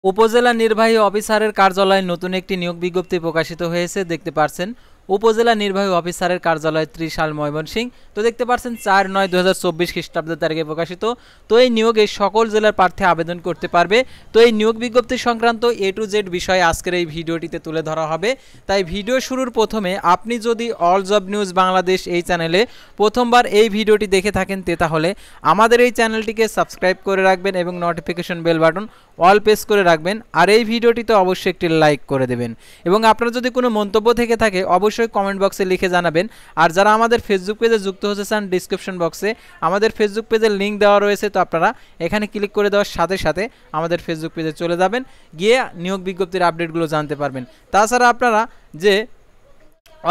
উপজেলা নির্বাহী অফিসারের কার্যালয়ে নতুন একটি নিয়োগ বিজ্ঞপ্তি প্রকাশিত হয়েছে। দেখতে পাচ্ছেন উপজেলা নির্বাহী অফিসারের কার্যালয় ত্রিশাল ময়মনসিংহ। তো দেখতে পাচ্ছেন 4/9/2024 খ্রিস্টাব্দ তারিখে প্রকাশিত। তো এই নিয়োগে সকল জেলার প্রার্থী আবেদন করতে পারবে। তো এই নিয়োগ বিজ্ঞপ্তি সংক্রান্ত A to Z বিষয়ে আজকের এই ভিডিওটিতে তুলে ধরা হবে। তাই ভিডিও শুরুর প্রথমে আপনি যদি অল জব নিউজ বাংলাদেশ এই চ্যানেলে প্রথমবার এই ভিডিওটি দেখে থাকেন তাহলে আমাদের এই চ্যানেলটিকে সাবস্ক্রাইব করে রাখবেন এবং notification bell button all press করে রাখবেন। আর এই ভিডিওটিতে অবশ্যই একটি লাইক করে দেবেন এবং আপনার যদি কোনো মন্তব্য থেকে থাকে অবশ্যই কমেন্ট বক্সে লিখে জানাবেন। আর যারা আমাদের ফেসবুক পেজে যুক্ত হতে চান ডিসক্রিপশন বক্সে আমাদের ফেসবুক পেজের লিঙ্ক দেওয়া রয়েছে। তো আপনারা এখানে ক্লিক করে দেওয়ার সাথে সাথে আমাদের ফেসবুক পেজে চলে যাবেন, গিয়ে নিয়োগ বিজ্ঞপ্তির আপডেটগুলো জানতে পারবেন। তাছাড়া আপনারা যে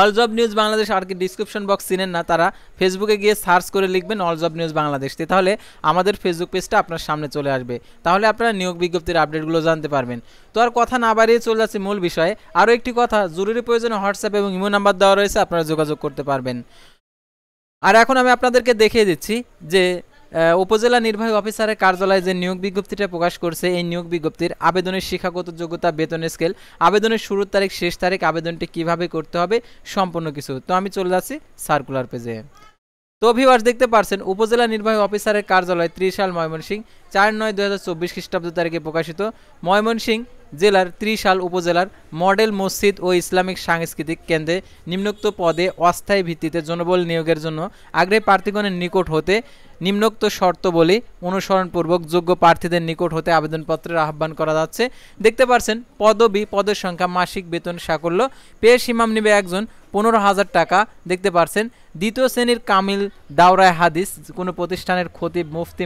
অল জব নিউজ বাংলাদেশ আর কি ডিসক্রিপশন বক্স চিনেন না, তারা ফেসবুকে গিয়ে সার্চ করে লিখবেন অল জব নিউজ বাংলাদেশ, তাহলে আমাদের ফেসবুক পেজটা আপনার সামনে চলে আসবে। তাহলে আপনারা নিয়োগ বিজ্ঞপ্তির আপডেটগুলো জানতে পারবেন। তো আর কথা না বাড়িয়ে চলে যাচ্ছে মূল বিষয়ে। আরও একটি কথা, জরুরি প্রয়োজনে হোয়াটসঅ্যাপ এবং ইমো নাম্বার দেওয়া রয়েছে, আপনারা যোগাযোগ করতে পারবেন। আর এখন আমি আপনাদেরকে দেখিয়ে দিচ্ছি যে উপজেলা নির্বাহী অফিসারের কার্যালয়ে যে নিয়োগ বিজ্ঞপ্তিটা প্রকাশ করছে, এই নিয়োগ বিজ্ঞপ্তির আবেদনের শিক্ষাগত যোগ্যতা, বেতনের স্কেল, আবেদনের শুরুর তারিখ, শেষ তারিখ, আবেদনটি কিভাবে করতে হবে, সম্পূর্ণ কিছু। তো আমি চলে যাচ্ছি সার্কুলার পেজে। তো ভিউয়ার্স দেখতে পাচ্ছেন উপজেলা নির্বাহী অফিসারের কার্যালয় ত্রিশাল ময়মনসিংহ 4/9/2024 খ্রিস্টাব্দ তারিখে প্রকাশিত। ময়মনসিংহ জেলার ত্রিশাল উপজেলার মডেল মসজিদ ও ইসলামিক সাংস্কৃতিক কেন্দ্রে নিম্নোক্ত পদে অস্থায়ী ভিত্তিতে জনবল নিয়োগের জন্য আগ্রহী প্রার্থীগণের নিকট হতে নিম্নোক্ত শর্তাবলী অনুসরণপূর্বক যোগ্য প্রার্থীদের নিকট হতে আবেদনপত্রের আহ্বান করা যাচ্ছে। দেখতে পাচ্ছেন পদবি, পদের সংখ্যা, মাসিক বেতন সাকল্য, পেশ ইমাম নিবে একজন 15,000 টাকা। দেখতে পাচ্ছেন দ্বিতীয় শ্রেণীর কামিল দাওরায় হাদিস কোনো প্রতিষ্ঠানের খতিব, মুফতি,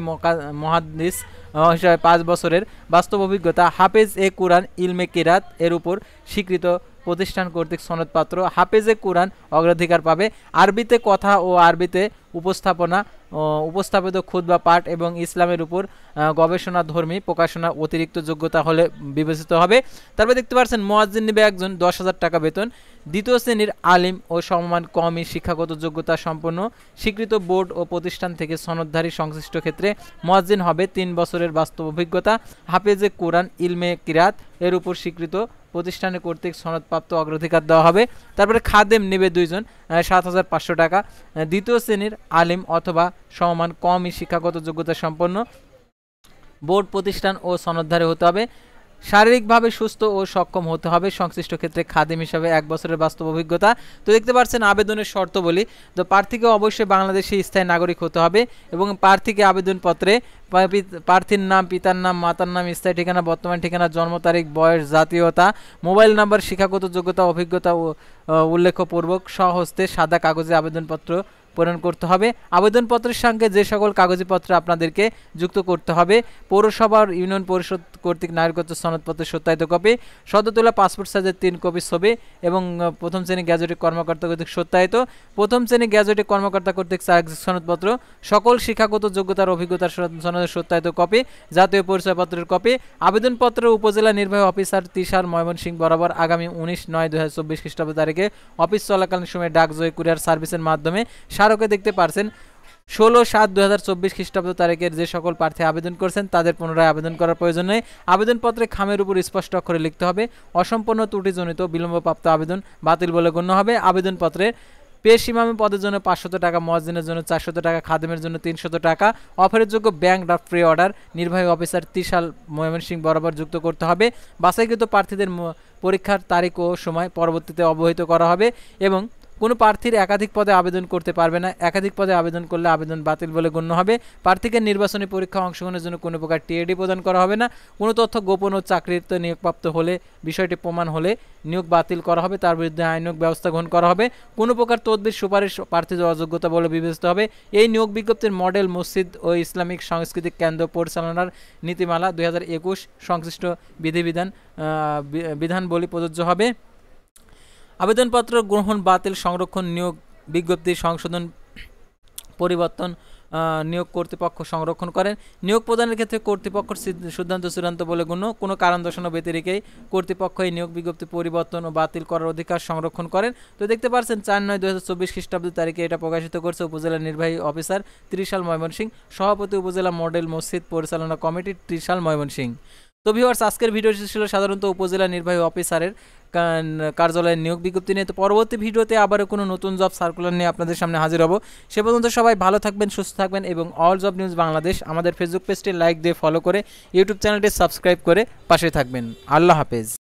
মুহাদ্দিস হিসাবে 5 বছরের বাস্তব অভিজ্ঞতা, হাফেজ এ কুরআন ইলমে কিরাত এর উপর স্বীকৃত প্রতিষ্ঠান কর্তৃক সনদপত্র, হাফেজে কুরআন অগ্রাধিকার পাবে। আরবিতে কথা ও আরবিতে উপস্থাপিত খুতবা পাঠ এবং ইসলামের উপর গবেষণা ধর্মী প্রকাশনা অতিরিক্ত যোগ্যতা হলে বিবেচিত হবে। তারপরে দেখতে পাচ্ছেন মুয়াজ্জিন নিবে একজন 10,000 টাকা বেতন। দ্বিতীয় শ্রেণীর আলিম ও সমমান কওমি শিক্ষাগত যোগ্যতা সম্পন্ন স্বীকৃত বোর্ড ও প্রতিষ্ঠান থেকে সনদধারী সংশ্লিষ্ট ক্ষেত্রে মুয়াজ্জিন হবে 3 বছরের বাস্তব অভিজ্ঞতা, হাফেজে কুরআন ইলমে কিরাত এর উপর স্বীকৃত প্রতিষ্ঠানের কর্তৃক সনদপ্রাপ্ত অগ্রাধিকার দেওয়া হবে। তারপরে খাদেম নেবে 2 জন 7,500 টাকা। দ্বিতীয় শ্রেণীর আলিম অথবা সমমান কওমি শিক্ষাগত যোগ্যতা সম্পন্ন বোর্ড প্রতিষ্ঠান ও সনদধারী হতে হবে। শারীরিকভাবে সুস্থ ও সক্ষম হতে হবে। সংশ্লিষ্ট ক্ষেত্রে খাদেম হিসাবে 1 বছরের বাস্তব অভিজ্ঞতা। তো দেখতে পাচ্ছেন আবেদনের শর্ত বলি, তো প্রার্থীকে অবশ্যই বাংলাদেশি স্থায়ী নাগরিক হতে হবে এবং প্রার্থীকে আবেদনপত্রে প্রার্থীর নাম, পিতার নাম, মাতার নাম, স্থায়ী ঠিকানা, বর্তমান ঠিকানা, জন্ম তারিখ, বয়স, জাতীয়তা, মোবাইল নাম্বার, শিক্ষাগত যোগ্যতা, অভিজ্ঞতা ও উল্লেখপূর্বক স্বহস্তে সাদা কাগজে আবেদনপত্র পূরণ করতে হবে। আবেদনপত্রের সঙ্গে যে সকল কাগজপত্র আপনাদেরকে যুক্ত করতে হবে: পৌরসভার ইউনিয়ন পরিষদ কর্তৃক নাগরিকত্ব সনদপত্রের সত্যায়িত কপি, সদ্য তোলা পাসপোর্ট সাইজের 3 কপি ছবি এবং প্রথম শ্রেণী গ্যাজেটেড কর্মকর্তা কর্তৃক সত্যায়িত, প্রথম শ্রেণী গ্যাজেটেড কর্মকর্তা কর্তৃক সনদপত্র, সকল শিক্ষাগত যোগ্যতার অভিজ্ঞতার সনদের সত্যায়িত কপি, জাতীয় পরিচয়পত্রের কপি। আবেদনপত্র উপজেলা নির্বাহী অফিসার ত্রিশাল ময়মনসিংহ বরাবর আগামী 19/9/2024 খ্রিস্টাব্দ তারিখে অফিস চলাকালীন সময়ে ডাকযোগে কুরিয়ার সার্ভিসের মাধ্যমে স্মারকে দেখতে পারছেন 16/7/2024 খ্রিস্টাব্দ তারিখের যে সকল প্রার্থী আবেদন করছেন তাদের পুনরায় আবেদন করার প্রয়োজন নেই। আবেদনপত্রে খামের উপর স্পষ্ট অক্ষরে লিখতে হবে অসম্পূর্ণ ত্রুটিজনিত বিলম্বপ্রাপ্ত আবেদন বাতিল বলে গণ্য হবে। আবেদনপত্রে পেশ ইমামি পদের জন্য 500 টাকা, মুয়াজ্জিনের জন্য 400 টাকা, খাদেমের জন্য 300 টাকা। অফারের যোগ্য ব্যাংক ড্রাফট ফ্রি অর্ডার নির্বাহী অফিসার ত্রিশাল ময়মনসিংহ বরাবর যুক্ত করতে হবে। বাছাইকৃত প্রার্থীদের পরীক্ষার তারিখ ও সময় পরবর্তীতে অবহিত করা হবে এবং কোনো প্রার্থীর একাধিক পদে আবেদন করতে পারবে না। একাধিক পদে আবেদন করলে আবেদন বাতিল বলে গণ্য হবে। প্রার্থীকে নির্বাচনী পরীক্ষা অংশগ্রহণের জন্য কোনো প্রকার টিএডি প্রদান করা হবে না। কোনো তথ্য গোপন ও চাকরিতে নিয়োগপ্রাপ্ত হলে বিষয়টি প্রমাণ হলে নিয়োগ বাতিল করা হবে, তার বিরুদ্ধে আইনানুগ ব্যবস্থা গ্রহণ করা হবে। কোনো প্রকার তদবির সুপারিশ প্রার্থীর অযোগ্যতা বলে বিবেচিত হবে। এই নিয়োগ বিজ্ঞপ্তির মডেল মসজিদ ও ইসলামিক সাংস্কৃতিক কেন্দ্র পরিচালনার নীতিমালা 2021 সংশ্লিষ্ট বিধানবলী প্রযোজ্য হবে। আবেদনপত্র গ্রহণ, বাতিল, সংরক্ষণ, নিয়োগ বিজ্ঞপ্তি সংশোধন, পরিবর্তন নিয়োগ কর্তৃপক্ষ সংরক্ষণ করেন। নিয়োগ প্রদানের ক্ষেত্রে কর্তৃপক্ষের সিদ্ধান্ত চূড়ান্ত বলে গণ্য। কোনো কারণ দর্শানো ব্যতিরেকেই কর্তৃপক্ষ এই নিয়োগ বিজ্ঞপ্তি পরিবর্তন ও বাতিল করার অধিকার সংরক্ষণ করেন। তো দেখতে পাচ্ছেন 4/9/2024 খ্রিস্টাব্দ তারিখে এটা প্রকাশিত করছে উপজেলা নির্বাহী অফিসার ত্রিশাল ময়মনসিংহ, সভাপতি উপজেলা মডেল মসজিদ পরিচালনা কমিটি ত্রিশাল ময়মনসিংহ। তো ভিউয়ার্স, আজকের ভিডিওটি ছিল সাধারণত উপজেলা নির্বাহী অফিসারের কার্যালয়ের নিয়োগ বিজ্ঞপ্তি নিয়ে। তো পরবর্তী ভিডিওতে আবারও কোনো নতুন জব সার্কুলার নিয়ে আপনাদের সামনে হাজির হব। সে পর্যন্ত সবাই ভালো থাকবেন, সুস্থ থাকবেন এবং অল জব নিউজ বাংলাদেশ আমাদের ফেসবুক পেজটি লাইক দিয়ে ফলো করে ইউটিউব চ্যানেলটি সাবস্ক্রাইব করে পাশে থাকবেন। আল্লাহ হাফেজ।